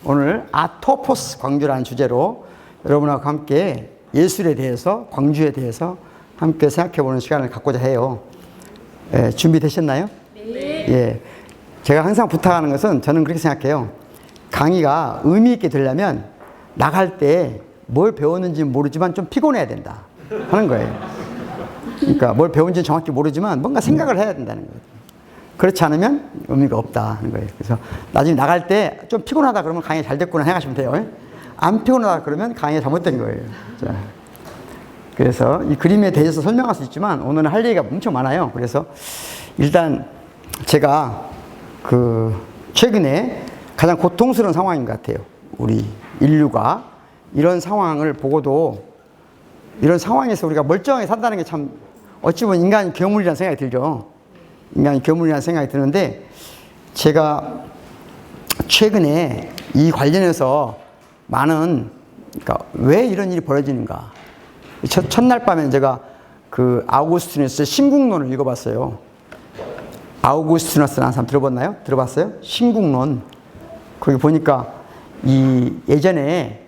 오늘 아토포스 광주라는 주제로 여러분하고 함께 예술에 대해서, 광주에 대해서 함께 생각해보는 시간을 갖고자 해요. 준비되셨나요? 네. 예. 제가 항상 부탁하는 것은 저는 그렇게 생각해요. 강의가 의미 있게 되려면 나갈 때 뭘 배웠는지 모르지만 좀 피곤해야 된다 하는 거예요. 그러니까 뭘 배운지는 정확히 모르지만 뭔가 생각을 해야 된다는 거예요. 그렇지 않으면 의미가 없다 하는 거예요. 그래서 나중에 나갈 때 좀 피곤하다 그러면 강의 잘 됐구나 생각하시면 돼요. 안 피곤하다 그러면 강의가 잘못된 거예요. 자, 그래서 이 그림에 대해서 설명할 수 있지만 오늘은 할 얘기가 엄청 많아요. 그래서 일단 제가 최근에 가장 고통스러운 상황인 것 같아요. 우리 인류가 이런 상황을 보고도 이런 상황에서 우리가 멀쩡하게 산다는 게 참 어찌 보면 인간이 괴물이라는 생각이 들죠. 인간이 괴물이라는 생각이 드는데 제가 최근에 이 관련해서 많은 그러니까 왜 이런 일이 벌어지는가. 첫날 밤에 제가 아우구스티누스의 신국론을 읽어봤어요. 아우구스티누스라는 사람 들어봤나요? 들어봤어요? 신국론. 거기 보니까 이 예전에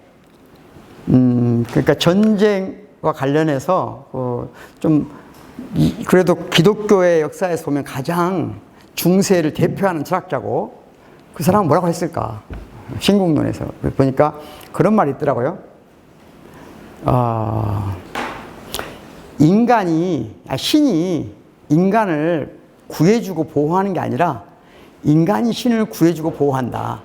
그러니까 전쟁과 관련해서 그래도 기독교의 역사에서 보면 가장 중세를 대표하는 철학자고 그 사람은 뭐라고 했을까? 신국론에서 보니까 그런 말이 있더라고요. 신이 인간을 구해주고 보호하는 게 아니라 인간이 신을 구해주고 보호한다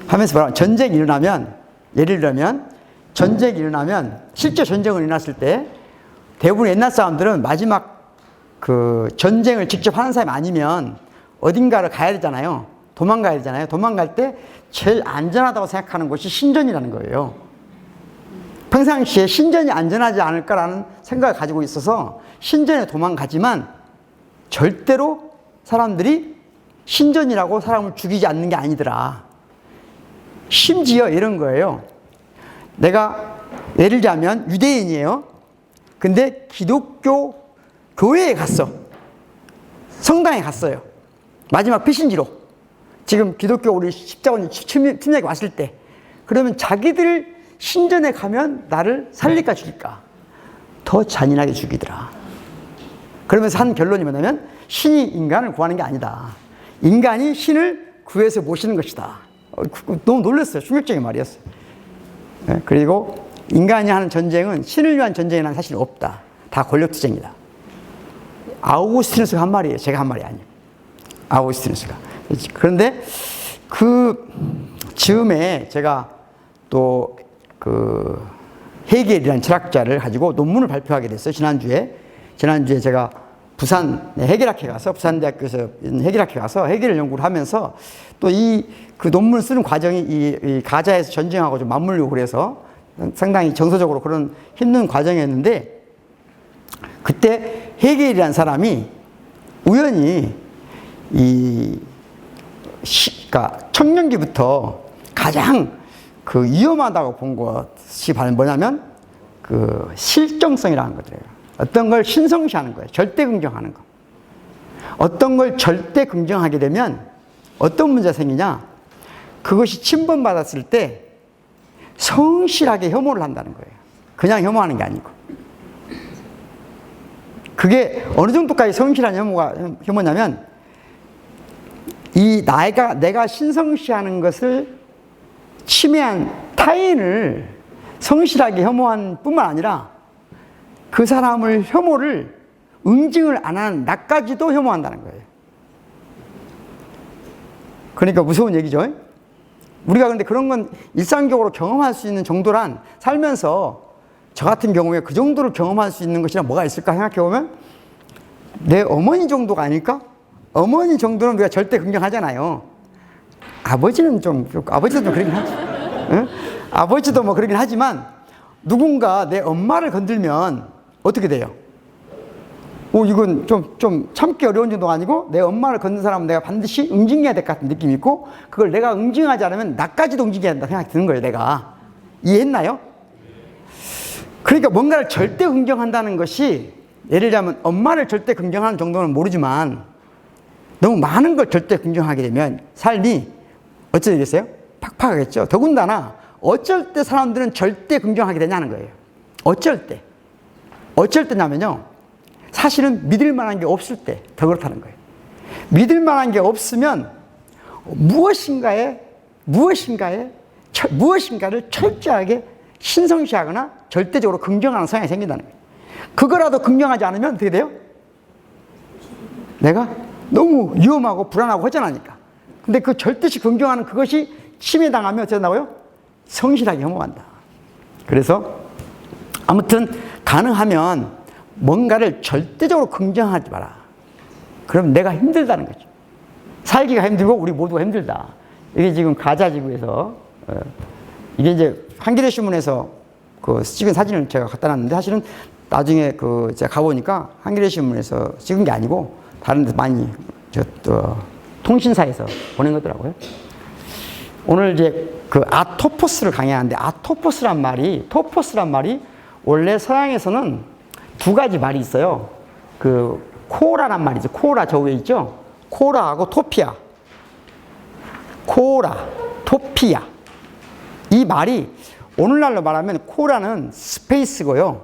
하면서 전쟁이 일어나면, 예를 들면 전쟁이 일어나면, 실제 전쟁이 일어났을 때 대부분 옛날 사람들은 마지막 전쟁을 직접 하는 사람이 아니면 어딘가를 가야 되잖아요. 도망가야 되잖아요. 도망갈 때 제일 안전하다고 생각하는 곳이 신전이라는 거예요. 평상시에 신전이 안전하지 않을까라는 생각을 가지고 있어서 신전에 도망가지만 절대로 사람들이 신전이라고 사람을 죽이지 않는 게 아니더라. 심지어 이런 거예요. 내가 예를 들자면 유대인이에요. 근데 기독교 교회에 갔어. 성당에 갔어요. 마지막 피신지로. 지금 기독교 우리 십자군 침략이 왔을 때. 그러면 자기들 신전에 가면 나를 살릴까 죽일까? 더 잔인하게 죽이더라. 그러면서 한 결론이 뭐냐면 신이 인간을 구하는 게 아니다. 인간이 신을 구해서 모시는 것이다. 너무 놀랐어요. 충격적인 말이었어요. 그리고 인간이 하는 전쟁은 신을 위한 전쟁이라는 사실이 없다. 다 권력투쟁이다. 아우구스티누스가 한 말이에요. 제가 한 말이 아니에요. 아우구스티누스가. 그런데 즈음에 제가 또 헤겔이라는 철학자를 가지고 논문을 발표하게 됐어요. 지난주에 제가 부산대 학교에 가서 헤겔을 연구를 하면서 또 그 논문을 쓰는 과정이 이 가자에서 전쟁하고 좀 맞물리고 그래서 상당히 정서적으로 그런 힘든 과정이었는데 그때 헤겔이라는 사람이 우연히 그러니까 청년기부터 가장 위험하다고 본 것이 뭐냐면 실정성이라는 거예요. 어떤 걸 신성시하는 거예요. 절대 긍정하는 거. 어떤 걸 절대 긍정하게 되면 어떤 문제가 생기냐? 그것이 침범받았을 때 성실하게 혐오를 한다는 거예요. 그냥 혐오하는 게 아니고. 그게 어느 정도까지 성실한 혐오냐면 내가 신성시하는 것을 침해한 타인을 성실하게 혐오한 뿐만 아니라 그 사람을 혐오를 응징을 안 한 나까지도 혐오한다는 거예요. 그러니까 무서운 얘기죠. 우리가 근데 그런 건 일상적으로 경험할 수 있는 정도란 살면서 저 같은 경우에 그 정도를 경험할 수 있는 것이란 뭐가 있을까 생각해보면 내 어머니 정도가 아닐까? 어머니 정도는 우리가 절대 긍정하잖아요. 아버지도 좀 그러긴 하지. 응? 아버지도 뭐 그러긴 하지만 누군가 내 엄마를 건들면 어떻게 돼요? 이건 좀 참기 어려운 정도가 아니고 내 엄마를 건든 사람은 내가 반드시 응징해야 될 것 같은 느낌이 있고 그걸 내가 응징하지 않으면 나까지도 응징해야 된다 생각이 드는 거예요. 내가. 이해했나요? 그러니까 뭔가를 절대 긍정한다는 것이 예를 들자면 엄마를 절대 긍정하는 정도는 모르지만 너무 많은 걸 절대 긍정하게 되면 삶이 어찌 되겠어요? 팍팍하겠죠. 더군다나 어쩔 때 사람들은 절대 긍정하게 되냐는 거예요. 어쩔 때. 어쩔 때냐면요. 사실은 믿을 만한 게 없을 때 더 그렇다는 거예요. 믿을 만한 게 없으면 무엇인가를 철저하게 신성시하거나 절대적으로 긍정하는 성향이 생긴다는 거예요. 그거라도 긍정하지 않으면 어떻게 돼요? 내가 너무 위험하고 불안하고 허전하니까. 근데 그 절대시 긍정하는 그것이 침해당하면 어떻게 된다고요? 성실하게 혐오한다. 그래서 아무튼 가능하면 뭔가를 절대적으로 긍정하지 마라. 그럼 내가 힘들다는 거죠. 살기가 힘들고 우리 모두가 힘들다. 이게 지금 가자지구에서 이게 이제 한겨레 신문에서 그 찍은 사진을 제가 갖다 놨는데 사실은 나중에 그 제가 가보니까 한겨레 신문에서 찍은 게 아니고 다른 데서 많이 통신사에서 보낸 거더라고요. 오늘 이제 그 아토포스를 강의하는데 토포스란 말이 원래 서양에서는 두 가지 말이 있어요. 그 코라란 말이죠. 코라 저 위에 있죠. 코라하고 토피아. 코라, 토피아. 이 말이 오늘날로 말하면 코라는 스페이스고요.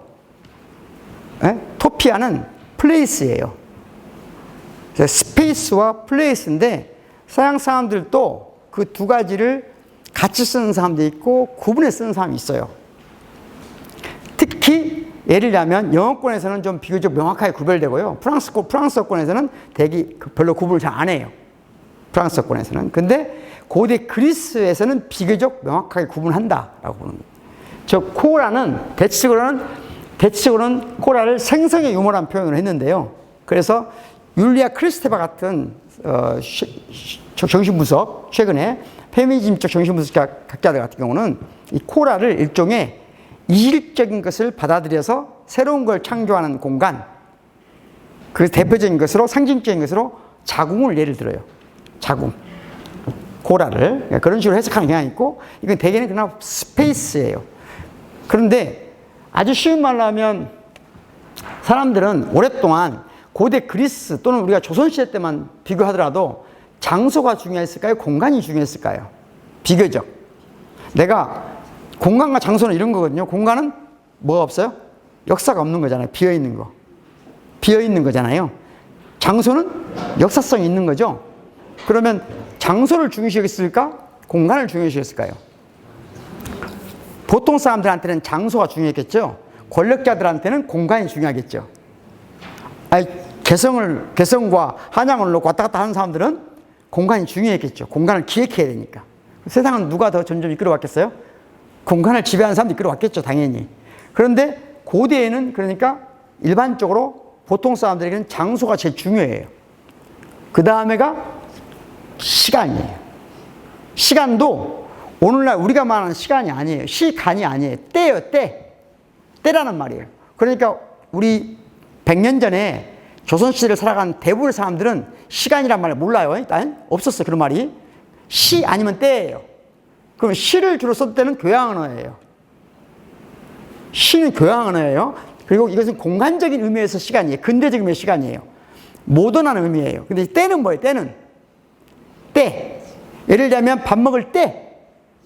토피아는 플레이스예요. 스페이스와 플레이스인데 서양 사람들도 그 두 가지를 같이 쓰는 사람도 있고 구분해 쓰는 사람이 있어요. 특히 예를 들면 영어권에서는 좀 비교적 명확하게 구별되고요. 프랑스어권에서는 대개 별로 구분을 잘 안 해요. 프랑스어권에서는. 근데 고대 그리스에서는 비교적 명확하게 구분한다라고 보는 거예요. 저 코라는 대체적으로는 코라를 생성의 유머라는 표현을 했는데요. 그래서 율리아 크리스테바 같은 정신분석, 최근에 페미니즘적 정신분석학자들 같은 경우는 이 코라를 일종의 이질적인 것을 받아들여서 새로운 걸 창조하는 공간, 그 대표적인 것으로 상징적인 것으로 자궁을 예를 들어요. 자궁. 코라를 그런 식으로 해석하는 경향이 있고 이건 대개는 그냥 스페이스예요. 그런데 아주 쉬운 말로 하면 사람들은 오랫동안 고대 그리스 또는 우리가 조선시대 때만 비교하더라도 장소가 중요했을까요? 공간이 중요했을까요? 비교적. 내가 공간과 장소는 이런 거거든요. 공간은 뭐가 없어요? 역사가 없는 거잖아요. 비어있는 거. 비어있는 거잖아요. 장소는 역사성이 있는 거죠. 그러면 장소를 중요시했을까? 공간을 중요시했을까요? 보통 사람들한테는 장소가 중요했겠죠. 권력자들한테는 공간이 중요하겠죠. 아니, 개성과 한양을 놓고 왔다 갔다 하는 사람들은 공간이 중요했겠죠. 공간을 기획해야 되니까. 세상은 누가 더 점점 이끌어왔겠어요? 공간을 지배하는 사람도 이끌어왔겠죠, 당연히. 그런데 고대에는 그러니까 일반적으로 보통 사람들에게는 장소가 제일 중요해요. 그 다음에가 시간이에요. 시간도 오늘날 우리가 말하는 시간이 아니에요. 시간이 아니에요. 때예요, 때. 때라는 말이에요. 그러니까 우리 100년 전에 조선시대를 살아간 대부분의 사람들은 시간이란 말을 몰라요. 일단 없었어요, 그런 말이. 시 아니면 때예요. 그럼 시를 주로 썼을 때는 교양 언어예요. 시는 교양 언어예요. 그리고 이것은 공간적인 의미에서 시간이에요. 근대적 의미의 시간이에요. 모던한 의미예요. 근데 때는 뭐예요? 때는 때. 예를 들면 밥 먹을 때,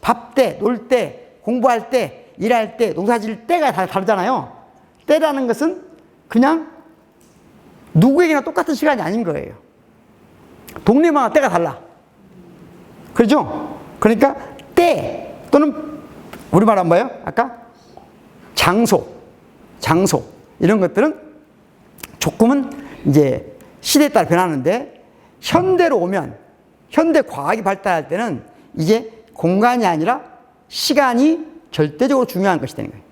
밥 때, 놀 때, 공부할 때, 일할 때, 농사 지을 때가 다 다르잖아요. 때라는 것은 그냥 누구에게나 똑같은 시간이 아닌 거예요. 동네마다 때가 달라. 그렇죠? 그러니까 때 또는 우리말 한 뭐예요? 아까 장소 이런 것들은 조금은 이제 시대에 따라 변하는데 현대로 오면 현대 과학이 발달할 때는 이게 공간이 아니라 시간이 절대적으로 중요한 것이 되는 거예요.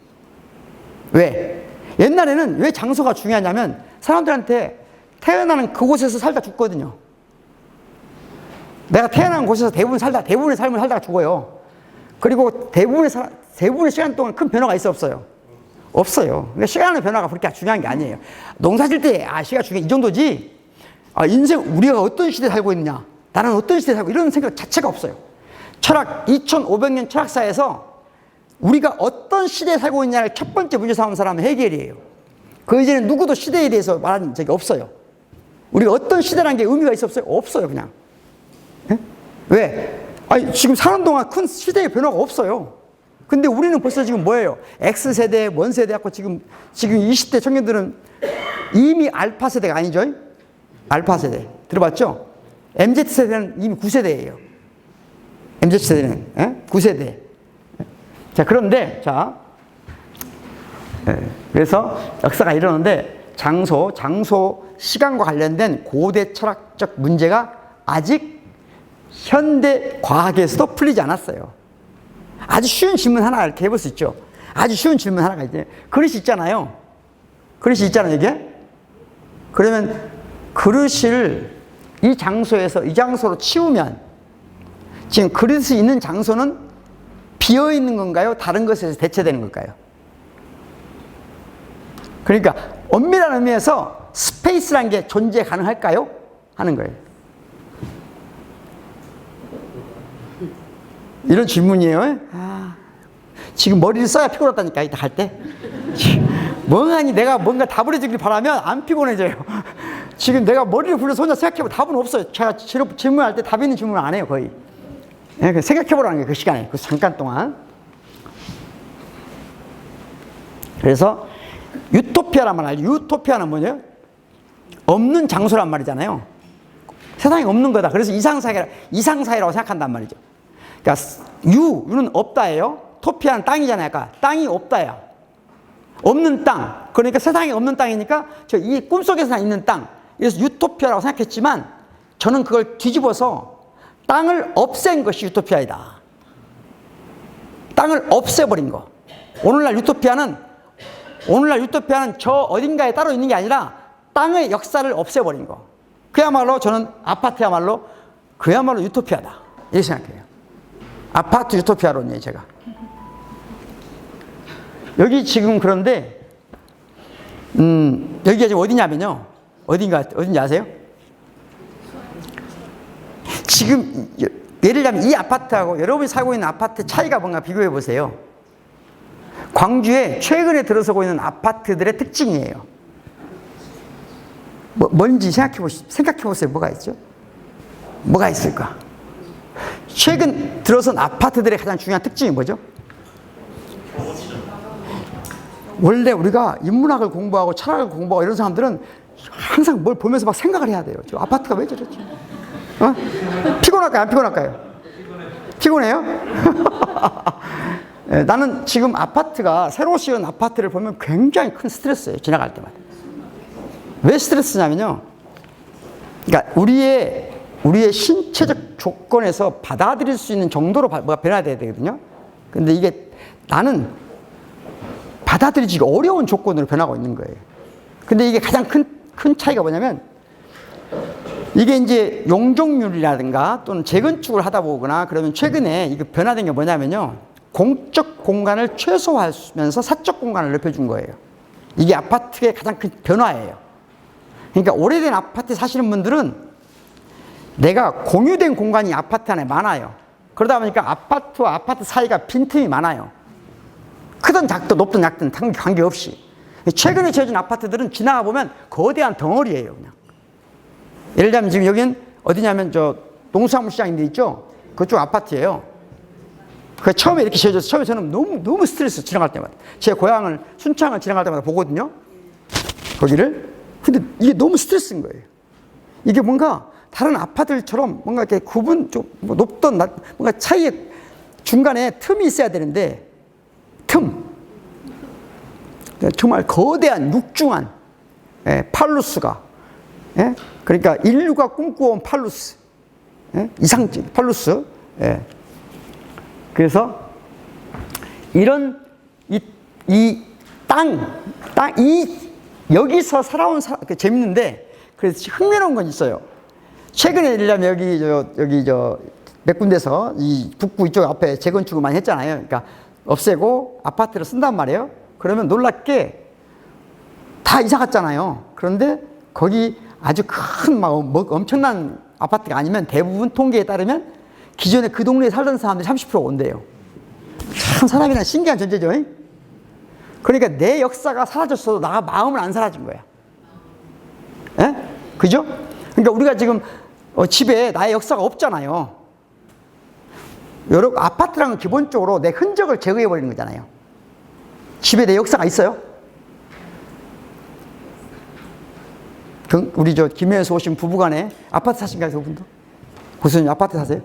왜? 옛날에는 왜 장소가 중요하냐면 사람들한테 태어나는 그곳에서 살다 죽거든요. 내가 태어난 곳에서 대부분의 삶을 살다가 죽어요. 그리고 대부분의 시간 동안 큰 변화가 있어 없어요? 없어요. 그러니까 시간의 변화가 그렇게 중요한 게 아니에요. 농사 질 때 시간 중요해 이 정도지. 인생 우리가 어떤 시대에 살고 있느냐, 나는 어떤 시대에 살고 이런 생각 자체가 없어요. 철학 2500년 철학사에서 우리가 어떤 시대에 살고 있냐를 첫 번째 문제 삼은 사람은 해겔이에요. 그 이제는 누구도 시대에 대해서 말한 적이 없어요. 우리가 어떤 시대라는 게 의미가 있어 없어요? 없어요, 그냥. 네? 왜? 아니, 지금 사는 동안 큰 시대의 변화가 없어요. 근데 우리는 벌써 지금 뭐예요? X세대, 원세대 갖고 지금 20대 청년들은 이미 알파 세대가 아니죠? 알파 세대. 들어봤죠? MZ세대는 이미 9세대예요. MZ세대는 9세대. 자, 그런데 그래서 역사가 이러는데 장소, 시간과 관련된 고대 철학적 문제가 아직 현대 과학에서도 풀리지 않았어요. 아주 쉬운 질문 하나 이렇게 해볼 수 있죠. 아주 쉬운 질문 하나가 있어요. 그릇이 있잖아요. 이게. 그러면 그릇을 이 장소로 치우면 지금 그릇이 있는 장소는 비어 있는 건가요? 다른 것에서 대체되는 걸까요? 그러니까 엄밀한 의미에서 스페이스라는 게 존재 가능할까요? 하는 거예요. 이런 질문이에요. 지금 머리를 써야 피곤하다니까, 이따 갈 때. 멍하니 내가 뭔가 답을 해주길 바라면 안 피곤해져요. 지금 내가 머리를 굴려서 혼자 생각해보면 답은 없어요. 제가 질문할 때 답 있는 질문을 안 해요, 거의. 생각해보라는 게 그 시간에, 그 잠깐 동안. 그래서 유토피아란 말 알죠? 유토피아는 뭐냐? 없는 장소란 말이잖아요. 세상에 없는 거다. 그래서 이상사회라고 생각한단 말이죠. 그러니까 유는 없다예요. 토피아는 땅이잖아요. 아까 땅이 없다야. 없는 땅. 그러니까 세상에 없는 땅이니까 이 꿈속에서 있는 땅. 그래서 유토피아라고 생각했지만 저는 그걸 뒤집어서 땅을 없앤 것이 유토피아이다. 땅을 없애버린 거. 오늘날 유토피아는 저 어딘가에 따로 있는 게 아니라 땅의 역사를 없애버린 거. 그야말로 저는 아파트야말로 그야말로 유토피아다. 이렇게 생각해요. 아파트 유토피아론이에요, 제가. 여기 지금 그런데, 여기가 지금 어디냐면요. 어딘지 아세요? 지금, 예를 들면 이 아파트하고 여러분이 살고 있는 아파트 차이가 뭔가 비교해 보세요. 광주에 최근에 들어서고 있는 아파트들의 특징이에요. 뭔지 생각해 보세요. 뭐가 있죠? 뭐가 있을까? 최근 들어선 아파트들의 가장 중요한 특징이 뭐죠? 원래 우리가 인문학을 공부하고 철학을 공부하고 이런 사람들은 항상 뭘 보면서 막 생각을 해야 돼요. 저 아파트가 왜 저랬지? 피곤할까요? 안 피곤할까요? 피곤해요? 나는 지금 새로 지은 아파트를 보면 굉장히 큰 스트레스예요. 지나갈 때마다. 왜 스트레스냐면요. 그러니까 우리의 신체적 조건에서 받아들일 수 있는 정도로 뭐가 변화돼야 되거든요. 근데 이게 나는 받아들이기가 어려운 조건으로 변하고 있는 거예요. 근데 이게 가장 큰 차이가 뭐냐면 이게 이제 용적률이라든가 또는 재건축을 하다 보거나 그러면 최근에 이거 변화된 게 뭐냐면요. 공적 공간을 최소화하면서 사적 공간을 넓혀준 거예요. 이게 아파트의 가장 큰 변화예요. 그러니까 오래된 아파트 사시는 분들은 내가 공유된 공간이 아파트 안에 많아요. 그러다 보니까 아파트와 아파트 사이가 빈틈이 많아요. 크든 작든 높든 얕든 관계없이. 최근에 지어진 아파트들은 지나가 보면 거대한 덩어리예요, 그냥. 예를 들면 지금 여기는 어디냐면 농수산물 시장인데 있죠? 그쪽 아파트예요. 그 처음에 이렇게 지어져서 처음에 저는 너무 스트레스 지나갈 때마다 제 고향을 순창을 지나갈 때마다 보거든요. 거기를. 근데 이게 너무 스트레스인 거예요. 이게 뭔가 다른 아파트들처럼 뭔가 이렇게 좀 높던 뭔가 차이에 중간에 틈이 있어야 되는데 정말 거대한 육중한 팔루스가 그러니까 인류가 꿈꿔온 팔루스 이상적 팔루스 그래서 이런 여기서 살아온 재밌는데 그래서 흥미로운 건 있어요. 최근에 예를 들면 여기 몇 군데서 이 북구 이쪽 앞에 재건축을 많이 했잖아요. 그러니까 없애고 아파트를 쓴단 말이에요. 그러면 놀랍게 다 이사 갔잖아요. 그런데 거기 아주 큰 엄청난 아파트가 아니면 대부분 통계에 따르면 기존에 그 동네에 살던 사람들이 30% 온대요. 참 사람이란 신기한 존재죠. 그러니까 내 역사가 사라졌어도 나 마음은 안 사라진 거야. 그죠? 그러니까 우리가 지금 집에 나의 역사가 없잖아요. 여러분, 아파트라는 건 기본적으로 내 흔적을 제거해버리는 거잖아요. 집에 내 역사가 있어요? 우리 김해에서 오신 부부간에 아파트 사신가요, 그분도? 고수님 아파트 사세요?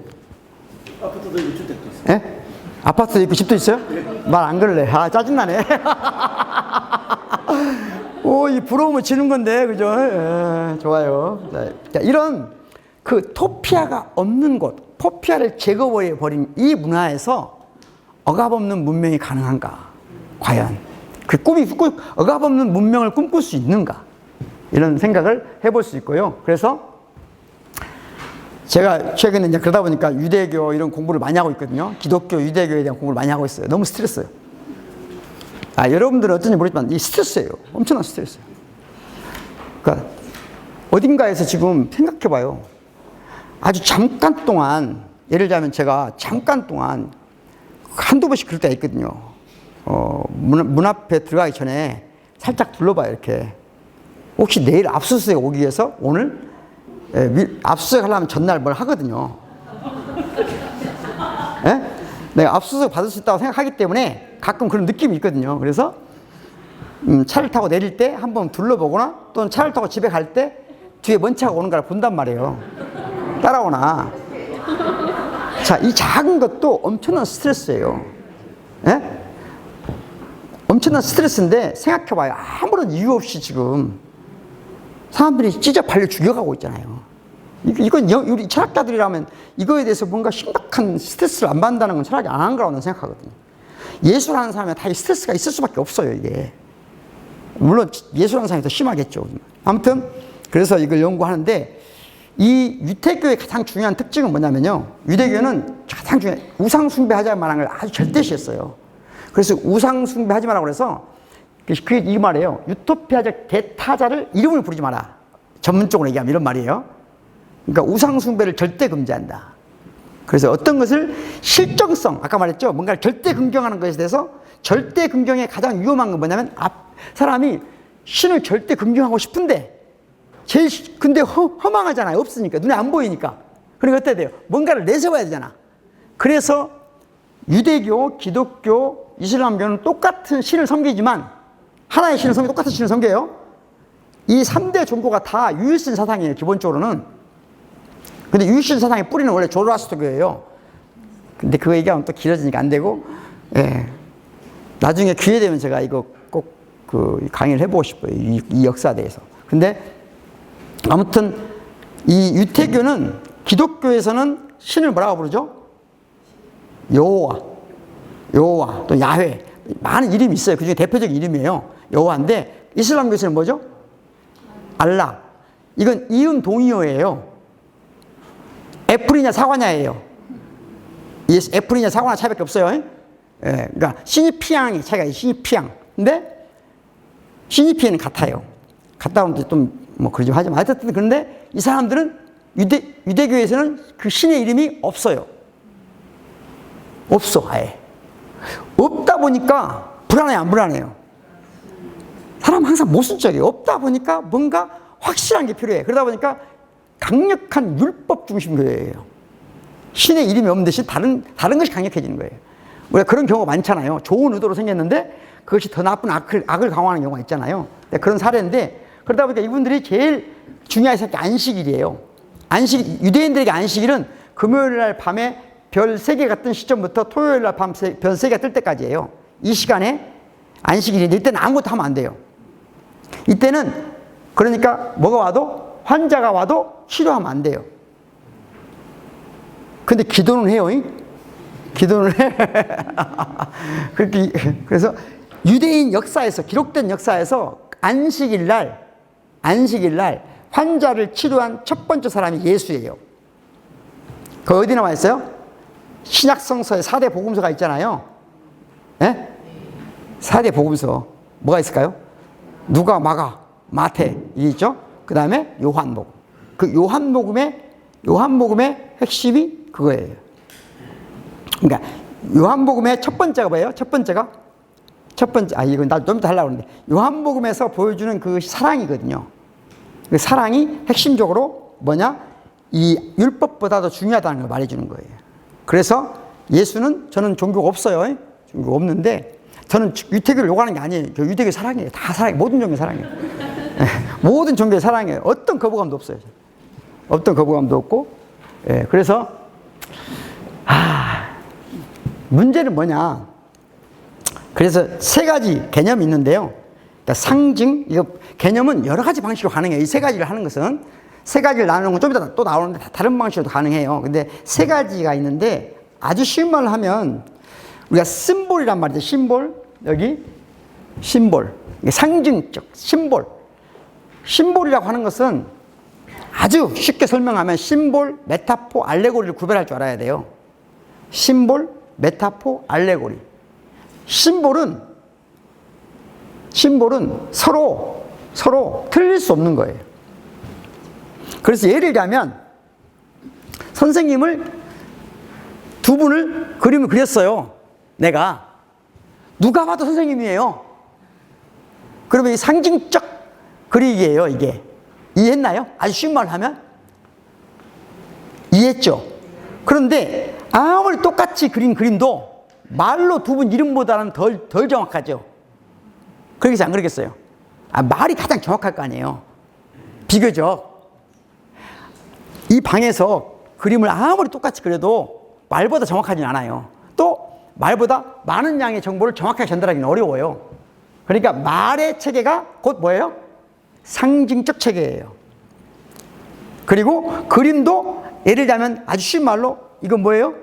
아파트도 있고 주택도 있어요. 예? 아파트도 있고 집도 있어요? 말 안 걸래. 아, 짜증나네. 오, 이 부러우면 지는 건데, 그죠? 예, 좋아요. 자, 이런 그 토피아가 없는 곳, 토피아를 제거해버린 이 문화에서 억압없는 문명이 가능한가? 과연 그 억압없는 문명을 꿈꿀 수 있는가? 이런 생각을 해볼 수 있고요. 그래서 제가 최근에 이제 그러다 보니까 유대교 이런 공부를 많이 하고 있거든요. 기독교, 유대교에 대한 공부를 많이 하고 있어요. 너무 스트레스예요. 아, 여러분들은 어떤지 모르지만 이 스트레스예요. 엄청난 스트레스예요. 그러니까 어딘가에서 지금 생각해봐요. 아주 잠깐 동안, 예를 들자면 제가 잠깐 동안 한두 번씩 그럴 때가 있거든요. 문 앞에 들어가기 전에 살짝 둘러봐요, 이렇게. 혹시 내일 압수수색 오기 위해서 오늘 압수수색 하려면 전날 뭘 하거든요. 예? 내가 압수수색 받을 수 있다고 생각하기 때문에 가끔 그런 느낌이 있거든요. 그래서 차를 타고 내릴 때 한번 둘러보거나 또는 차를 타고 집에 갈 때 뒤에 뭔 차가 오는가를 본단 말이에요. 따라오나. 자, 이 작은 것도 엄청난 스트레스예요. 예? 엄청난 스트레스인데 생각해봐요. 아무런 이유 없이 지금 사람들이 찢어 발려 죽여가고 있잖아요. 이건 우리 철학자들이라면 이거에 대해서 뭔가 심각한 스트레스를 안 받는다는 건 철학이 안 한 거라고 저는 생각하거든요. 예술하는 사람은 다 이 스트레스가 있을 수밖에 없어요, 이게. 물론 예술하는 사람이 더 심하겠죠. 아무튼 그래서 이걸 연구하는데 이 유태교의 가장 중요한 특징은 뭐냐면요. 유대교는 가장 중요한 우상숭배하지 말라는 걸 아주 절대시했어요. 그래서 우상숭배하지 말라고 그래서 그게 이 말이에요. 유토피아적 대타자를 이름을 부르지 마라. 전문적으로 얘기하면 이런 말이에요. 그러니까 우상숭배를 절대 금지한다. 그래서 어떤 것을 실정성, 아까 말했죠. 뭔가를 절대 긍정하는 것에 대해서 절대 긍정의 가장 위험한 건 뭐냐면 사람이 신을 절대 긍정하고 싶은데 근데 허망하잖아요. 없으니까. 눈에 안 보이니까. 그러니까 어때야 돼요? 뭔가를 내세워야 되잖아. 그래서 유대교, 기독교, 이슬람교는 똑같은 신을 섬기지만 하나의 신을 섬기고 똑같은 신을 섬겨요. 이 3대 종교가 다 유일신 사상이에요. 기본적으로는. 근데 유일신 사상의 뿌리는 원래 조로아스터교예요. 근데 그거 얘기하면 또 길어지니까 안 되고, 예. 나중에 기회 되면 제가 이거 꼭 그 강의를 해보고 싶어요. 이 역사에 대해서. 근데 아무튼 이 유태교는 기독교에서는 신을 뭐라고 부르죠? 여호와 또 야훼, 많은 이름이 있어요. 그중에 대표적인 이름이에요. 여호와인데 이슬람교에서는 뭐죠? 알라. 이건 이응 동의어예요. 애플이냐 사과냐예요. 애플이냐 사과냐 차이밖에 없어요. 예, 그러니까 시니피앙이 차이가 있어요. 시니피앙. 근데 시니피에는 같아요. 같다고 좀 뭐 그러지 하지만 하여튼 그런데 이 사람들은 유대교에서는 그 신의 이름이 없어요. 없어, 아예. 없다 보니까 불안해요, 안 불안해요? 사람 항상 모순적이에요. 없다 보니까 뭔가 확실한 게 필요해. 그러다 보니까 강력한 율법 중심교회예요. 신의 이름이 없는 대신 다른 것이 강력해지는 거예요. 우리가 그런 경우가 많잖아요. 좋은 의도로 생겼는데 그것이 더 나쁜 악을 강화하는 경우가 있잖아요. 그런 사례인데 그러다 보니까 이분들이 제일 중요하게 생각한 게 안식일이에요. 유대인들에게 안식일은 금요일 날 밤에 별 3개가 뜬 시점부터 토요일 날 밤 별 3개가 뜰 때까지예요. 이 시간에 안식일인데 이때는 아무것도 하면 안 돼요. 이때는 그러니까 뭐가 와도 환자가 와도 치료하면 안 돼요. 근데 기도는 해요. 기도는 해. 그래서 유대인 역사에서 기록된 역사에서 안식일 날 환자를 치료한 첫 번째 사람이 예수예요. 그 어디 나와 있어요? 신약 성서에 4대 복음서가 있잖아요. 예? 4대 복음서 뭐가 있을까요? 누가, 마가, 마태 이게 있죠. 그 다음에 요한복음. 그 요한복음의 핵심이 그거예요. 그러니까 요한복음의 첫 번째가 뭐예요? 첫 번째 이건 나 좀 이따 하려고 그러는데 요한복음에서 보여주는 그 사랑이거든요. 그 사랑이 핵심적으로 뭐냐? 이 율법보다 더 중요하다는 걸 말해주는 거예요. 그래서 예수는 저는 종교가 없어요. 종교가 없는데 저는 유태교를 욕하는 게 아니에요. 저 유태교 사랑해요. 다 사랑해요. 모든 종교 사랑해요. 모든 종교 사랑해요. 어떤 거부감도 없어요. 어떤 거부감도 없고. 예, 그래서 문제는 뭐냐? 그래서 세 가지 개념이 있는데요. 그러니까 상징, 이거 개념은 여러 가지 방식으로 가능해요. 이 세 가지를 하는 것은 세 가지를 나누는 건 좀 이따 또 나오는데 다른 방식으로도 가능해요. 근데 세 가지가 있는데 아주 쉬운 말로 하면 우리가 심볼이란 말이죠. 심볼. 여기 심볼. 상징적 심볼. 심볼이라고 하는 것은 아주 쉽게 설명하면 심볼, 메타포, 알레고리를 구별할 줄 알아야 돼요. 심볼, 메타포, 알레고리. 심볼은 서로 틀릴 수 없는 거예요. 그래서 예를 들자면 선생님을 두 분을 그림을 그렸어요. 내가 누가 봐도 선생님이에요. 그러면 이 상징적 그리기예요. 이게 이해했나요? 아주 쉬운 말로 하면 이해했죠? 그런데 아무리 똑같이 그린 그림도 말로 두 분 이름보다는 덜 정확하죠. 그러겠어요? 안 그러겠어요? 말이 가장 정확할 거 아니에요. 비교적 이 방에서 그림을 아무리 똑같이 그려도 말보다 정확하진 않아요. 또 말보다 많은 양의 정보를 정확하게 전달하기는 어려워요. 그러니까 말의 체계가 곧 뭐예요? 상징적 체계예요. 그리고 그림도 예를 들자면 아주 쉬운 말로 이건 뭐예요?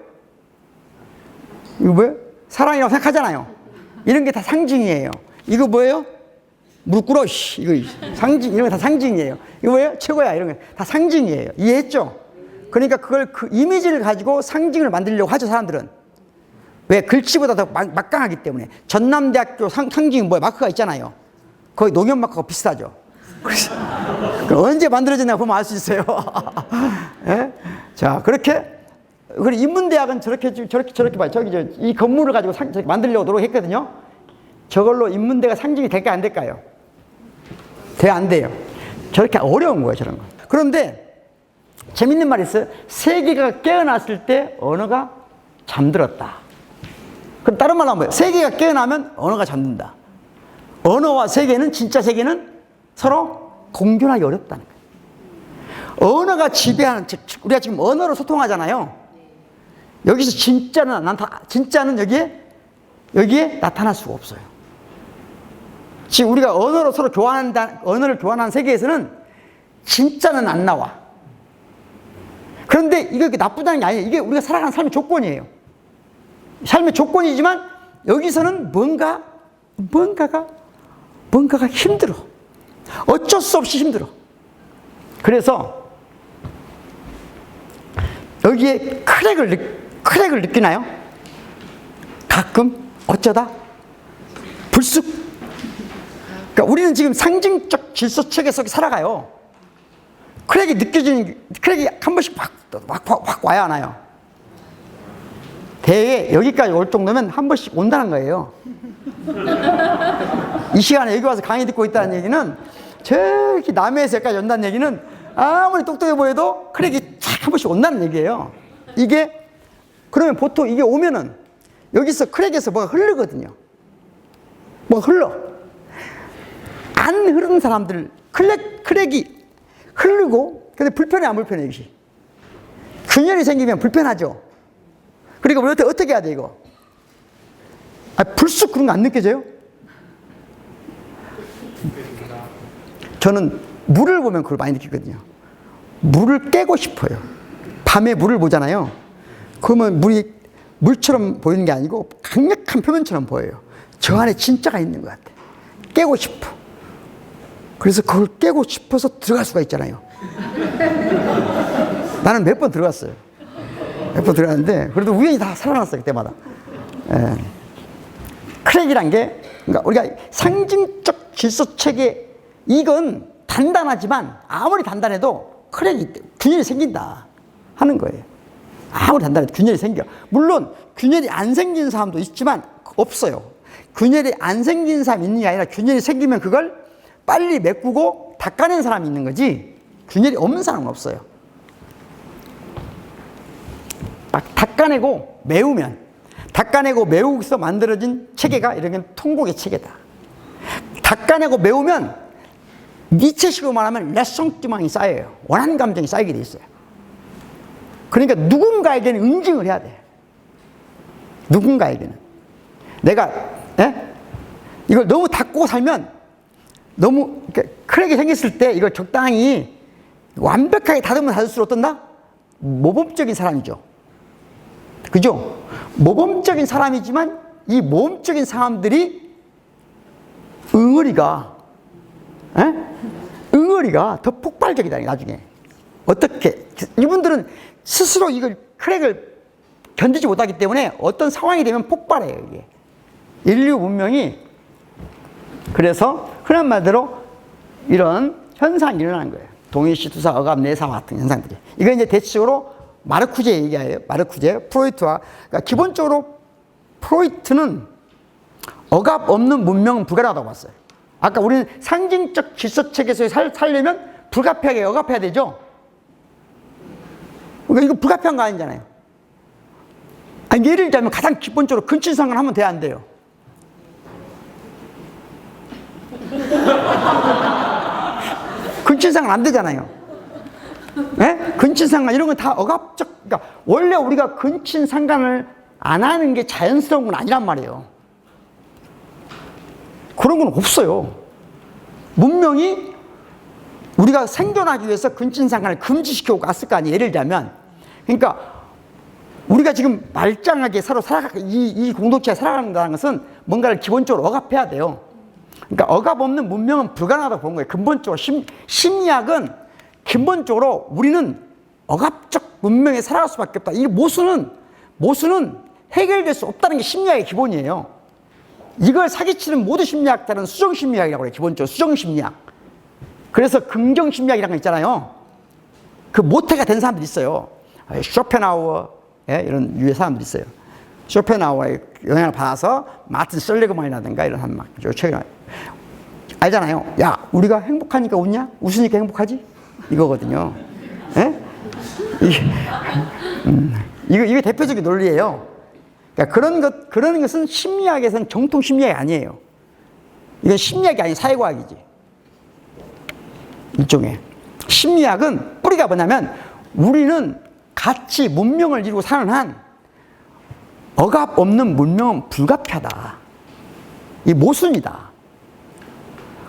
이거 뭐예요? 사랑이라고 생각하잖아요. 이런 게 다 상징이에요. 이거 뭐예요? 무릎 꿇어. 이거 상징, 이런 게 다 상징이에요. 이거 뭐예요? 최고야. 이런 게 다 상징이에요. 이해했죠? 그러니까 그걸 그 이미지를 가지고 상징을 만들려고 하죠, 사람들은. 왜? 글씨보다 더 막강하기 때문에. 전남대학교 상징이 뭐예요? 마크가 있잖아요. 거의 농협 마크가 비슷하죠. 언제 만들어졌나 보면 알 수 있어요. 예? 자, 그렇게. 그리고 인문대학은 저렇게 봐요. 이 건물을 가지고 저렇게 만들려고 노력했거든요. 저걸로 인문대가 상징이 될까요? 안 될까요? 안 돼요. 저렇게 어려운 거예요, 저런 거. 그런데 재밌는 말이 있어요. 세계가 깨어났을 때 언어가 잠들었다. 그럼 다른 말로 하면 뭐예요? 세계가 깨어나면 언어가 잠든다. 언어와 세계는, 진짜 세계는 서로 공존하기 어렵다는 거예요. 언어가 지배하는, 우리가 지금 언어로 소통하잖아요. 여기서 진짜는 여기에 나타날 수가 없어요. 지금 우리가 언어로 서로 언어를 교환하는 세계에서는 진짜는 안 나와. 그런데 이게 나쁘다는 게 아니에요. 이게 우리가 살아가는 삶의 조건이에요. 삶의 조건이지만 여기서는 뭔가가 힘들어. 어쩔 수 없이 힘들어. 그래서 여기에 크랙을 느끼나요? 가끔 어쩌다 불쑥. 그러니까 우리는 지금 상징적 질서 체계 속에 살아가요. 크랙이 한 번씩 확 와야 하나요? 대회 여기까지 올 정도면 한 번씩 온다는 거예요. 이 시간에 여기 와서 강의 듣고 있다는 얘기는 저기 남해에서 여기까지 온다는 얘기는 아무리 똑똑해 보여도 크랙이 한 번씩 온다는 얘기예요. 이게 그러면 보통 이게 오면은 여기서 크랙에서 뭐가 흐르거든요. 뭐가 흘러. 안 흐르는 사람들 크랙이 흐르고 근데 불편해 안 불편해 이것이. 균열이 생기면 불편하죠. 그러니까 우리 어떻게 해야 돼 이거? 불쑥 그런 거 안 느껴져요? 저는 물을 보면 그걸 많이 느끼거든요. 물을 깨고 싶어요. 밤에 물을 보잖아요. 그러면 물이 물처럼 보이는 게 아니고 강력한 표면처럼 보여요. 저 안에 진짜가 있는 것 같아. 깨고 싶어. 그래서 그걸 깨고 싶어서 들어갈 수가 있잖아요. 나는 몇 번 들어갔어요. 몇 번 들어갔는데 그래도 우연히 다 살아났어요. 그때마다. 예. 크랙이란 게 그러니까 우리가 상징적 질서 체계 이건 단단하지만 아무리 단단해도 균열이 생긴다 하는 거예요. 아무리 단단해도 균열이 생겨. 물론 균열이 안 생긴 사람도 있지만 없어요. 균열이 안 생긴 사람이 있는 게 아니라 균열이 생기면 그걸 빨리 메꾸고 닦아낸 사람이 있는 거지 균열이 없는 사람은 없어요. 막 닦아내고 닦아내고 메우고서 만들어진 체계가 이렇게 통곡의 체계다. 닦아내고 메우면 니체식으로 말하면 레송뚜망이 쌓여요. 원한 감정이 쌓이게 돼 있어요. 그러니까 누군가에게는 응징을 해야 돼. 누군가에게는. 내가 이걸 너무 닫고 살면 너무 크랙이 생겼을 때 이걸 적당히 완벽하게 닫으면 닫을수록 어떤다? 모범적인 사람이죠. 그죠? 모범적인 사람이지만 이 모범적인 사람들이 응어리가 더 폭발적이다 나중에. 어떻게? 이분들은 스스로 이걸 크랙을 견디지 못하기 때문에 어떤 상황이 되면 폭발해요 이게. 인류 문명이 그래서 흔한 말대로 이런 현상이 일어나는 거예요. 동일시, 투사, 억압, 내사 같은 현상들이. 이거 이제 대체적으로 마르쿠제 얘기예요. 마르쿠제, 프로이트와. 그러니까 기본적으로 프로이트는 억압 없는 문명은 불가능하다고 봤어요. 아까 우리는 상징적 질서체계에서 살려면 불가피하게 억압해야 되죠. 그러니까 이거 불가피한 거 아니잖아요. 아니, 예를 들자면 가장 기본적으로 근친상간 하면 돼야 안 돼요. 근친상간 안 되잖아요. 근친상간 이런 건 다 억압적. 그러니까 원래 우리가 근친상간을 안 하는 게 자연스러운 건 아니란 말이에요. 그런 건 없어요. 문명이 우리가 생존하기 위해서 근친상간을 금지시키고 갔을 거 아니에요. 예를 들자면. 그러니까 우리가 지금 말짱하게 서로 이 공동체에 살아간다는 것은 뭔가를 기본적으로 억압해야 돼요. 그러니까 억압 없는 문명은 불가능하다고 보는 거예요. 근본적으로 심리학은 근본적으로 우리는 억압적 문명에 살아갈 수밖에 없다. 이 모순은 해결될 수 없다는 게 심리학의 기본이에요. 이걸 사기치는 모든 심리학자는 수정심리학이라고 해요. 기본적으로 수정심리학. 그래서 긍정심리학이라는 거 있잖아요. 그 모태가 된 사람들이 있어요. 쇼펜하우어 이런 유의 사람들이 있어요. 쇼펜하우어의 영향을 받아서 마틴 셀리그만이라든가 이런 사람 막 최근에 알잖아요. 야, 우리가 행복하니까 웃냐? 웃으니까 행복하지? 이거거든요. 이게 대표적인 논리예요. 그러니까 그런 것은 심리학에서는 정통 심리학이 아니에요. 이건 심리학이 아닌 사회과학이지. 일종의. 심리학은 뿌리가 뭐냐면 우리는 같이 문명을 이루고 사는 한 억압 없는 문명은 불가피하다. 이 모순이다.